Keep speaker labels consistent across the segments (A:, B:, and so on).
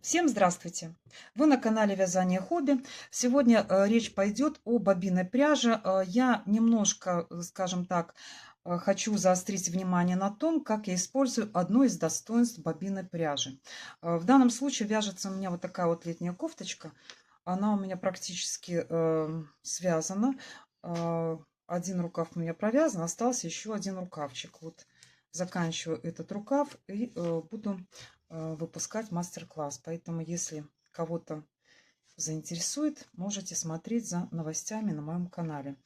A: Всем здравствуйте! Вы на канале Вязание Хобби. Сегодня речь пойдет о бобинной пряже. Я немножко, скажем так, хочу заострить внимание на том, как я использую одно из достоинств бобинной пряжи. В данном случае вяжется у меня вот такая вот летняя кофточка. Она у меня практически связана. Один рукав у меня провязан, остался еще один рукавчик. Вот заканчиваю этот рукав и буду выпускать мастер-класс. Поэтому, если кого-то заинтересует, можете смотреть за новостями на моем канале.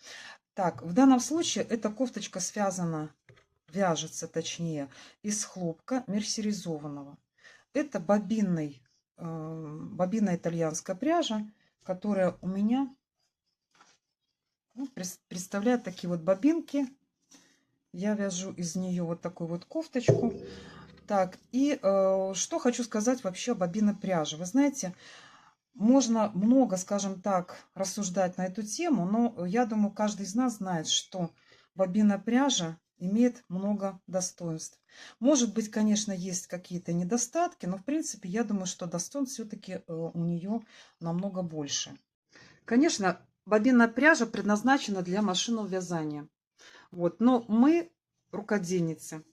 A: Так, в данном случае эта кофточка связана, вяжется точнее, из хлопка мерсеризованного. Это бобинная итальянская пряжа, которая у меня представляет такие вот бобинки. Я вяжу из нее вот такую вот кофточку. Так, и что хочу сказать вообще о бобинной пряже. Вы знаете, можно много, скажем так, рассуждать на эту тему, но я думаю, каждый из нас знает, что бобинная пряжа имеет много достоинств. Может быть, конечно, есть какие-то недостатки, но в принципе, я думаю, что достоинств все-таки у нее намного больше. Конечно, бобинная пряжа предназначена для машинного вязания. Вот, но мы рукодельницы.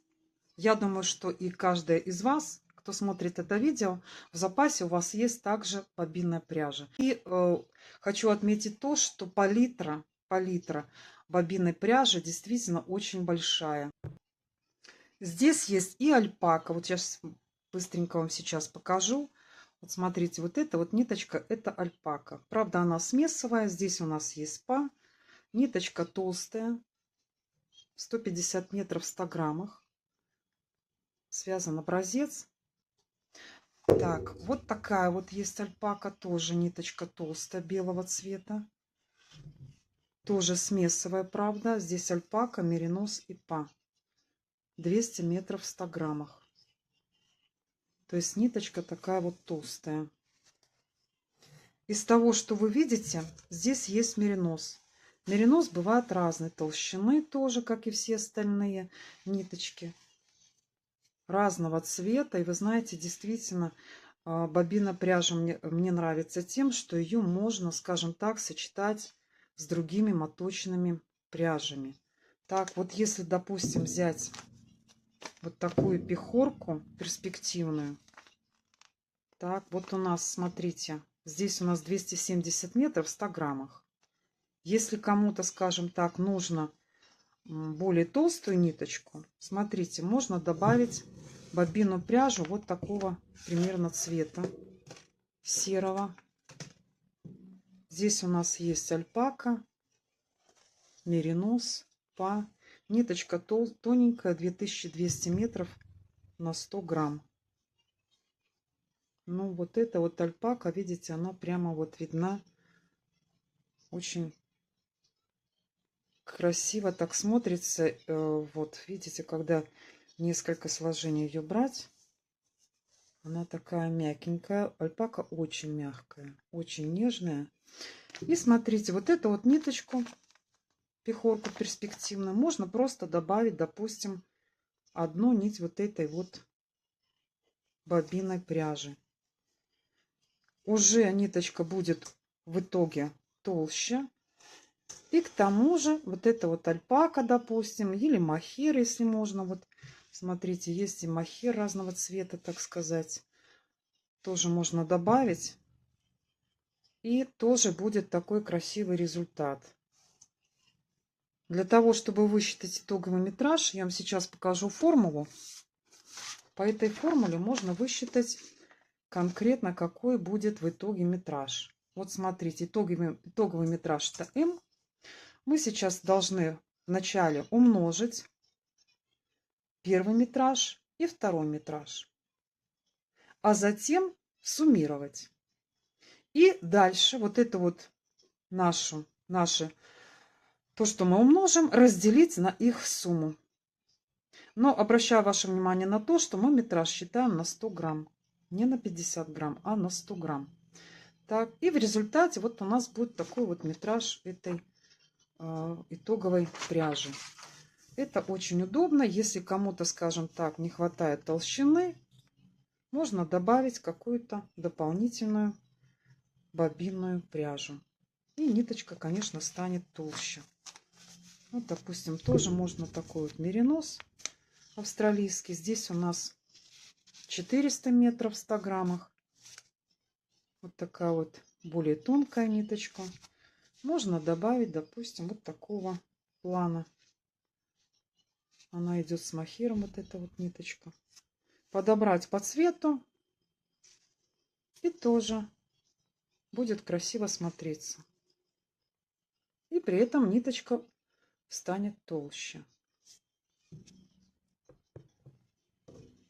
A: Я думаю, что и каждая из вас, кто смотрит это видео, в запасе у вас есть также бобинная пряжа. И хочу отметить то, что палитра бобинной пряжи действительно очень большая. Здесь есть и альпака. Вот я быстренько вам сейчас покажу. Вот смотрите, вот эта вот ниточка, это альпака. Правда, она смесовая. Здесь у нас есть спа. Ниточка толстая. 150 метров в 100 граммах. Связан образец. Так, вот такая вот есть альпака, тоже ниточка толстая, белого цвета. Тоже смесовая, правда. Здесь альпака, меринос и па. 200 метров в 100 граммах. То есть ниточка такая вот толстая. Из того, что вы видите, здесь есть меринос. Меринос бывает разной толщины тоже, как и все остальные ниточки. Разного цвета. И вы знаете, действительно, бобина пряжи мне нравится тем, что ее можно, скажем так, сочетать с другими моточными пряжами. Так, вот если, допустим, взять вот такую пехорку перспективную. Так, вот у нас, смотрите, здесь у нас 270 метров в 100 граммах. Если кому-то, скажем так, нужно более толстую ниточку, смотрите, можно добавить бобину пряжу вот такого примерно цвета, серого. Здесь у нас есть альпака, меринос, па. Ниточка тоненькая, 2200 метров на 100 грамм. Ну, вот эта вот альпака, видите, она прямо вот видна. Очень красиво так смотрится. Вот, видите, когда несколько сложений ее брать, она такая мягенькая. Альпака очень мягкая, очень нежная. И смотрите, вот эту вот ниточку, пехорку перспективную, можно просто добавить, допустим, одну нить вот этой вот бобинной пряжи. Уже ниточка будет в итоге толще. И к тому же вот эта вот альпака, допустим, или мохер, если можно. Вот смотрите, есть и мохер разного цвета, так сказать. Тоже можно добавить. И тоже будет такой красивый результат. Для того, чтобы высчитать итоговый метраж, я вам сейчас покажу формулу. По этой формуле можно высчитать конкретно, какой будет в итоге метраж. Вот смотрите, итоговый метраж это М. Мы сейчас должны вначале умножить первый метраж и второй метраж, а затем суммировать. И дальше вот это вот наше то, что мы умножим, разделить на их сумму. Но обращаю ваше внимание на то, что мы метраж считаем на 100 грамм. Не на 50 грамм, а на 100 грамм. Так, и в результате вот у нас будет такой вот метраж этой итоговой пряжи. Это очень удобно, если кому-то, скажем так, не хватает толщины. можно добавить какую-то дополнительную бобинную пряжу. И ниточка, конечно, станет толще. Вот, допустим, тоже можно такой вот меринос австралийский. Здесь у нас 400 метров в 100 граммах. Вот такая вот более тонкая ниточка. Можно добавить, допустим, вот такого плана. Она идет с мохером, вот эта вот ниточка. Подобрать по цвету. И тоже будет красиво смотреться. И при этом ниточка станет толще.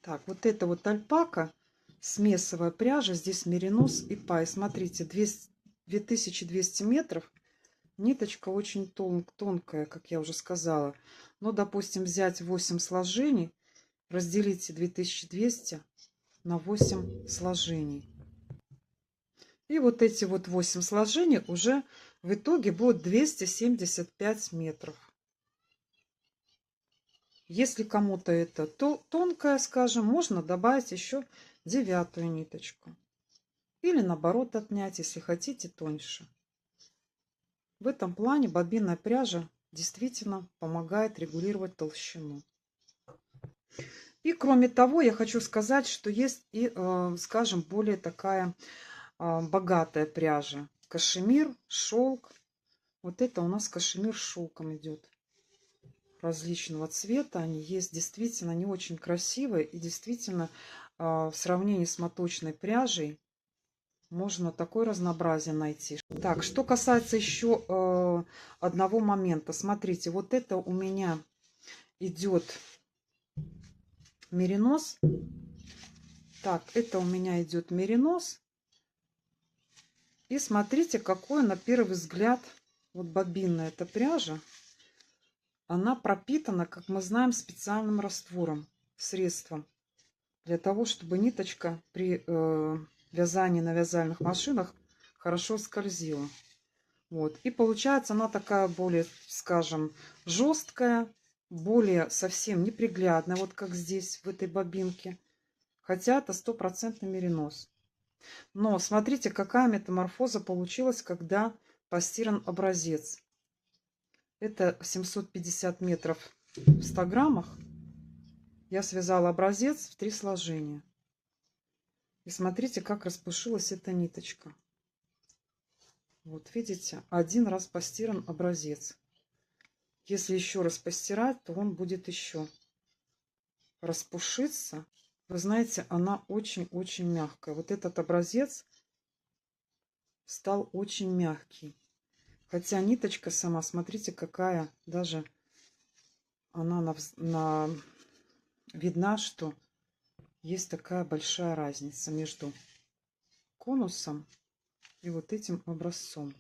A: Так, вот это вот альпака, смесовая пряжа. Здесь меринос и пай. Смотрите, 2200 метров. Ниточка очень тонкая, как я уже сказала. Но, допустим, взять 8 сложений, разделите 2200 на 8 сложений. И вот эти вот 8 сложений уже в итоге будут 275 метров. Если кому-то это тонкая, скажем, можно добавить еще 9-ю ниточку. Или наоборот отнять, если хотите, тоньше. В этом плане бобинная пряжа действительно помогает регулировать толщину. И кроме того, я хочу сказать, что есть и, скажем, более такая богатая пряжа. Кашемир, шелк. Вот это у нас кашемир с шелком идет. Различного цвета. Они есть действительно, они очень красивые. И действительно, в сравнении с моточной пряжей, можно такое разнообразие найти. Так, что касается еще одного момента. Смотрите, вот это у меня идет меринос. Так, это у меня идет меринос. И смотрите, какой на первый взгляд вот бобинная эта пряжа. Она пропитана, как мы знаем, специальным раствором, средством. Для того, чтобы ниточка при вязании на вязальных машинах хорошо скользила. Вот. И получается она такая более, скажем, жесткая, более совсем неприглядная, вот как здесь, в этой бобинке. Хотя это стопроцентный меринос. Но смотрите, какая метаморфоза получилась, когда постиран образец. Это 750 метров в 100 граммах. Я связала образец в 3 сложения. И смотрите, как распушилась эта ниточка. Вот видите, один раз постиран образец. Если еще раз постирать, то он будет еще распушиться. Вы знаете, она очень-очень мягкая. Вот этот образец стал очень мягкий. Хотя ниточка сама, смотрите, какая. Даже она видна, что есть такая большая разница между конусом и вот этим образцом.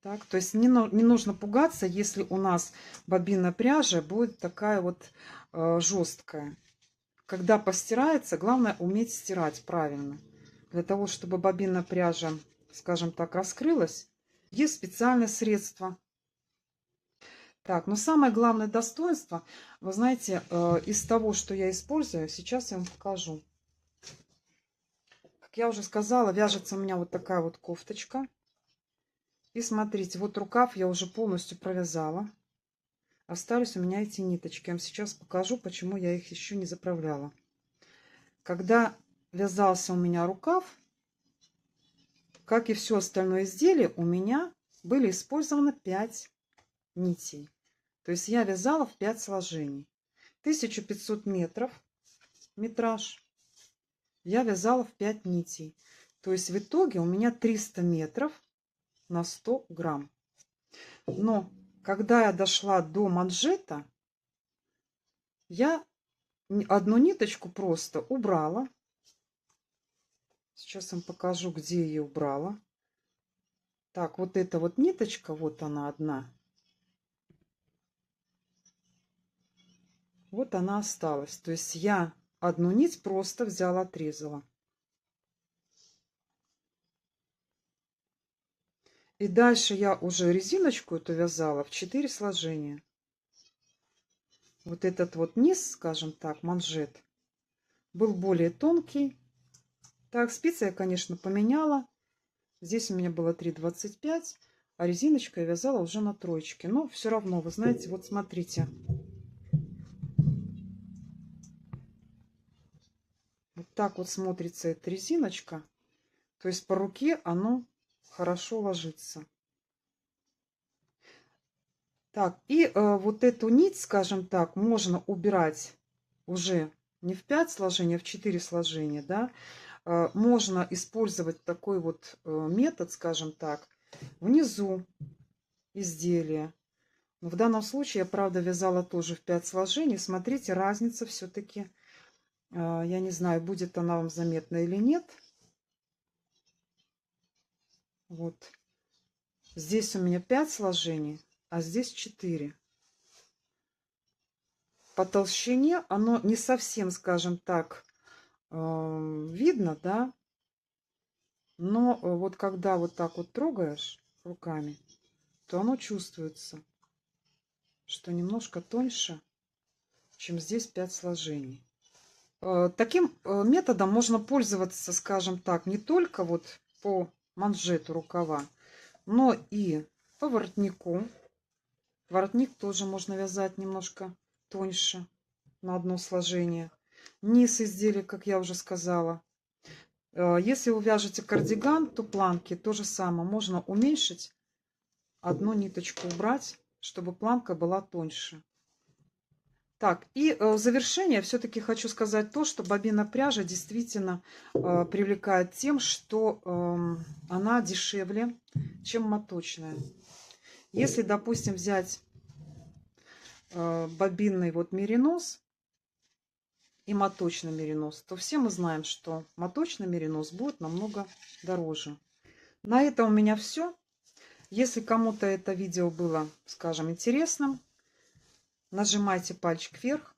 A: Так, то есть не нужно пугаться, если у нас бобинная пряжа будет такая вот жесткая. Когда постирается, главное уметь стирать правильно. Для того, чтобы бобинная пряжа, скажем так, раскрылась, есть специальное средство. Так, но самое главное достоинство, вы знаете, из того, что я использую, сейчас я вам покажу. Как я уже сказала, вяжется у меня вот такая вот кофточка. И смотрите, вот рукав я уже полностью провязала. Остались у меня эти ниточки. Я вам сейчас покажу, почему я их еще не заправляла. Когда вязался у меня рукав, как и все остальное изделие, у меня были использованы 5 нитей. То есть я вязала в 5 сложений. 1500 метров метраж. Я вязала в 5 нитей. То есть в итоге у меня 300 метров на 100 грамм. Но когда я дошла до манжета, я одну ниточку просто убрала. Сейчас вам покажу, где я ее убрала. Так, вот эта вот ниточка, вот она одна. Вот она осталась. То есть я одну нить просто взяла, отрезала. И дальше я уже резиночку эту вязала в 4 сложения. Вот этот вот низ, скажем так, манжет, был более тонкий. Так, спицы я, конечно, поменяла. Здесь у меня было 3,25, а резиночкой я вязала уже на троечке. Но все равно, вы знаете, вот смотрите. Вот так вот смотрится эта резиночка. То есть по руке оно хорошо ложится. Так, и вот эту нить, скажем так, можно убирать уже не в 5 сложений, а в 4 сложения, да. Можно использовать такой вот метод, скажем так, внизу изделия. Но в данном случае я, правда, вязала тоже в 5 сложений. Смотрите, разница все-таки. Я не знаю, будет она вам заметна или нет. Вот. Здесь у меня 5 сложений, а здесь 4. По толщине оно не совсем, скажем так, видно, да. Но вот когда вот так вот трогаешь руками, то оно чувствуется, что немножко тоньше, чем здесь 5 сложений. Таким методом можно пользоваться, скажем так, не только вот по манжету рукава, но и по воротнику. Воротник тоже можно вязать немножко тоньше на одно сложение. Низ изделия, как я уже сказала. Если вы вяжете кардиган, то планки то же самое. Можно уменьшить, одну ниточку убрать, чтобы планка была тоньше. Так, и в завершение все-таки хочу сказать то, что бобина пряжа действительно привлекает тем, что она дешевле, чем моточная. Если, допустим, взять бобинный вот меринос и моточный меринос, то все мы знаем, что моточный меринос будет намного дороже. На этом у меня все. Если кому-то это видео было, скажем, интересным, нажимайте пальчик вверх.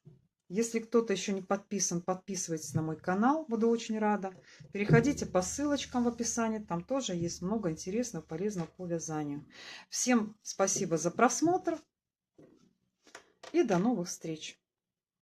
A: Если кто-то еще не подписан, подписывайтесь на мой канал, буду очень рада. Переходите по ссылочкам в описании, там тоже есть много интересного, полезного по вязанию. Всем спасибо за просмотр и до новых встреч!